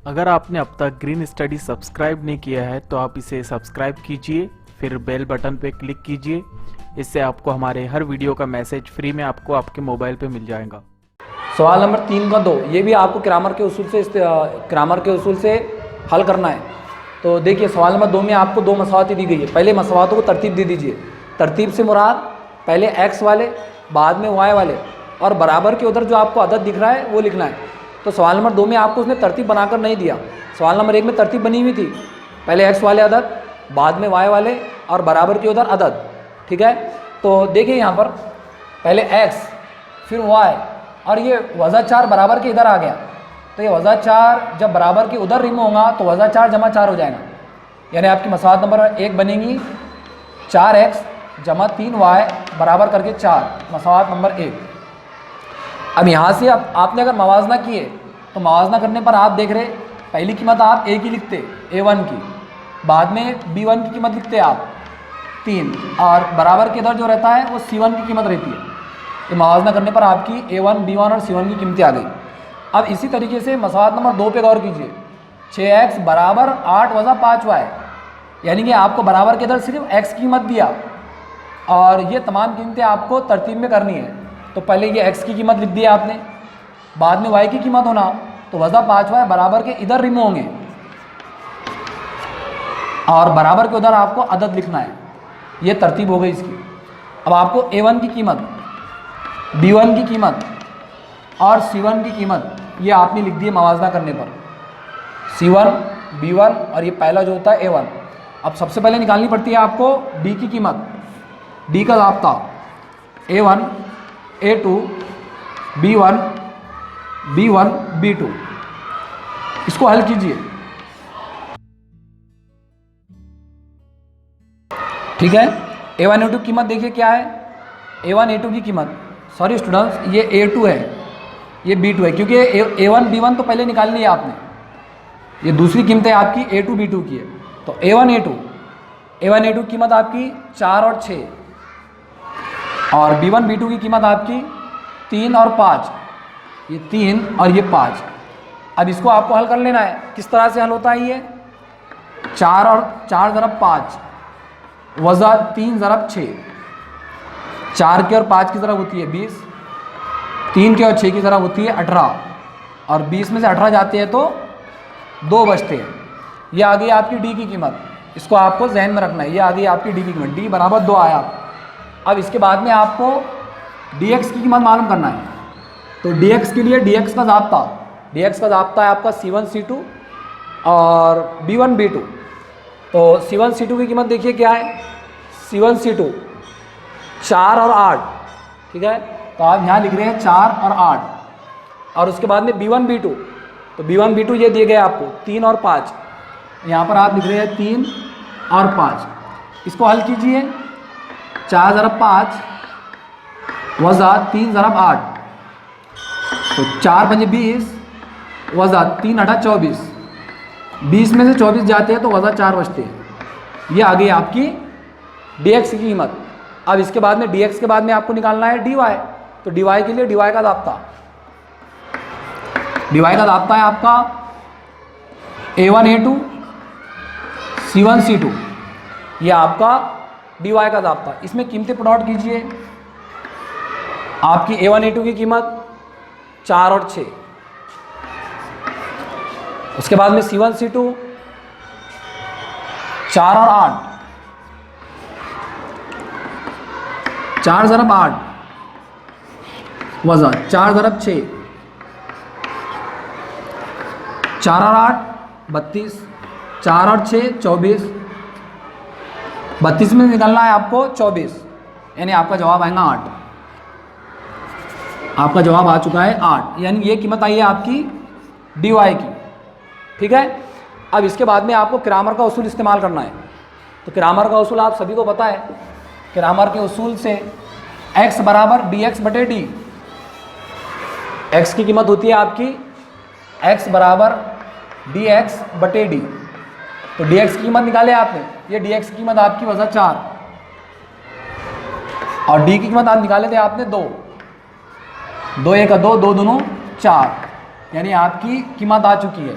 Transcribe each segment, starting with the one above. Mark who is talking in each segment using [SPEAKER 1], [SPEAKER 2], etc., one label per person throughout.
[SPEAKER 1] अगर आपने अब तक ग्रीन स्टडी सब्सक्राइब नहीं किया है तो आप इसे सब्सक्राइब कीजिए, फिर बेल बटन पे क्लिक कीजिए। इससे आपको हमारे हर वीडियो का मैसेज फ्री में आपको आपके मोबाइल पे मिल जाएगा।
[SPEAKER 2] सवाल नंबर 3 का 2, ये भी आपको ग्रामर के उसूल से हल करना है। तो देखिए सवाल नंबर 2 में आपको 2 मसवाती दी गई है। पहले मसवातों को तरतीब दे दीजिए। तरतीब से मुराद पहले x वाले, बाद में y वाले, और बराबर के उधर जो आपको अदद दिख रहा है वो लिखना है। तो सवाल नंबर 2 में आपको उसने तरतीब बनाकर नहीं दिया। सवाल नंबर 1 में तरतीब बनी हुई थी, पहले x वाले अदद, बाद में y वाले, और बराबर के उधर अदद। ठीक है, तो देखिए यहाँ पर पहले x फिर y, और ये वज़ा 4 बराबर के इधर आ गया। तो ये वज़ा 4 जब बराबर के उधर रिमूव होगा तो वज़ा 4 जमा 4 हो जाएगा। यानी आपकी मसवात नंबर 1 बनेगी 4x जमा 3y बराबर करके 4, मसवात नंबर 1। अब यहाँ से आपने अगर मवाजना किए तो मवाजना करने पर आप देख रहे पहली कीमत आप a की लिखते a1 की, बाद में b1 की कीमत लिखते आप 3, और बराबर के इधर जो रहता है वो c1 की कीमत रहती है। तो मवाजना करने पर आपकी a1, b1 और c1 की कीमतें आ गई। अब इसी तरीके से मसवात नंबर 2 पे गौर कीजिए। 6x बराबर 8 वज़ा 5y, यानी कि आपको बराबर के इधर सिर्फ x की कीमत दिया और ये तमाम कीमतें आपको तरतीब में करनी है। तो पहले ये x की कीमत लिख दी आपने, बाद में y की कीमत होना, तो वज़ा 5y बराबर के इधर रिमूव होंगे और बराबर के उधर आपको अदद लिखना है। ये तरतीब हो गई इसकी। अब आपको a1 की कीमत, b1 की कीमत और c1 की कीमत ये आपने लिख दी है मवाजना करने पर, c1, b1 और ये पहला जो होता है a1। अब सबसे पहले निकालनी पड़ती है आपको d की कीमत, d का ज़ाब्ता a1, a2, b1, b1, b2। इसको हल कीजिए। ठीक है, a1 a2 की कीमत देखिए क्या है। a1 a2 की कीमत, सॉरी स्टूडेंट्स, ये a2 है, ये b2 है, क्योंकि a1 b1 तो पहले निकालनी है आपने। ये दूसरी कीमतें आपकी a2 b2 की है। तो a1 a2 की कीमत आपकी 4 और 6, और b1 b2 की कीमत आपकी 3 और 5, ये 3 और ये 5। अब इसको आपको हल कर लेना है। किस तरह से हल होता है ये? 4 और 4 ज़रब 5 वज़ा 3 ज़रब 6, 4 के और 5 की ज़रब होती है 20, 3 के और 6 की ज़रब होती है 18, और 20 में से 18 जाते हैं तो 2 बचते हैं। ये आ गई आपकी डी की कीमत, इसको आपको जहन में रखना है। ये आ गई आपकी डी की कीमत, डी बराबर 2 आया। अब इसके बाद में आपको dx की कीमत मालूम करना है। तो dx के लिए dx का ज़ाब्ता है आपका c1 c2 और b1 b2। तो c1 c2 की कीमत देखिए क्या है। c1 c2 4 और 8, ठीक है, तो आप यहाँ लिख रहे हैं 4 और 8, और उसके बाद में b1 b2, तो b1 b2 ये दिए गए आपको 3 और 5, यहाँ पर आप लिख रहे हैं 3 और 5। इसको हल कीजिए। 4 ज़रब 5 वज़ा 3 ज़रब 8, तो 4 पंजे 20 वज़ा 3 8 24, 20 में से 24 जाते हैं तो वज़ा 4 बचते हैं। ये आ गई आपकी dx की कीमत। अब इसके बाद में dx के बाद में आपको निकालना है dy। तो dy के लिए dy का ज़ाब्ता है आपका a1 a2 c1 c2, ये आपका dy का ज़ाब्ता। इसमें कीमतें पुट आउट कीजिए। आपकी a1 a2 की कीमत 4 और 6, उसके बाद में c1 c2 4 और 8, 4 ज़रब 8 वज़ा 4 ज़रब 6, 4 और 8 32, 4 और 6 24, 32 में निकालना है आपको 24, यानी आपका जवाब आएगा 8। आपका जवाब आ चुका है 8, यानी ये कीमत आई है आपकी dy की। ठीक है, अब इसके बाद में आपको ग्रामर का उसूल इस्तेमाल करना है। तो ग्रामर का उसूल आप सभी को पता है। ग्रामर के उसूल से x बराबर dx बटे d, x की कीमत होती है आपकी x बराबर dx बटे d। तो dx की कीमत निकाले आपने, ये dx की कीमत आपकी वज़ा 4, और d की कीमत आप निकाले थे आपने 2, 2 1 2, 2 दूनो 4, यानी आपकी कीमत आ चुकी है।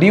[SPEAKER 2] dy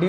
[SPEAKER 2] dy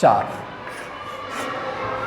[SPEAKER 2] 4.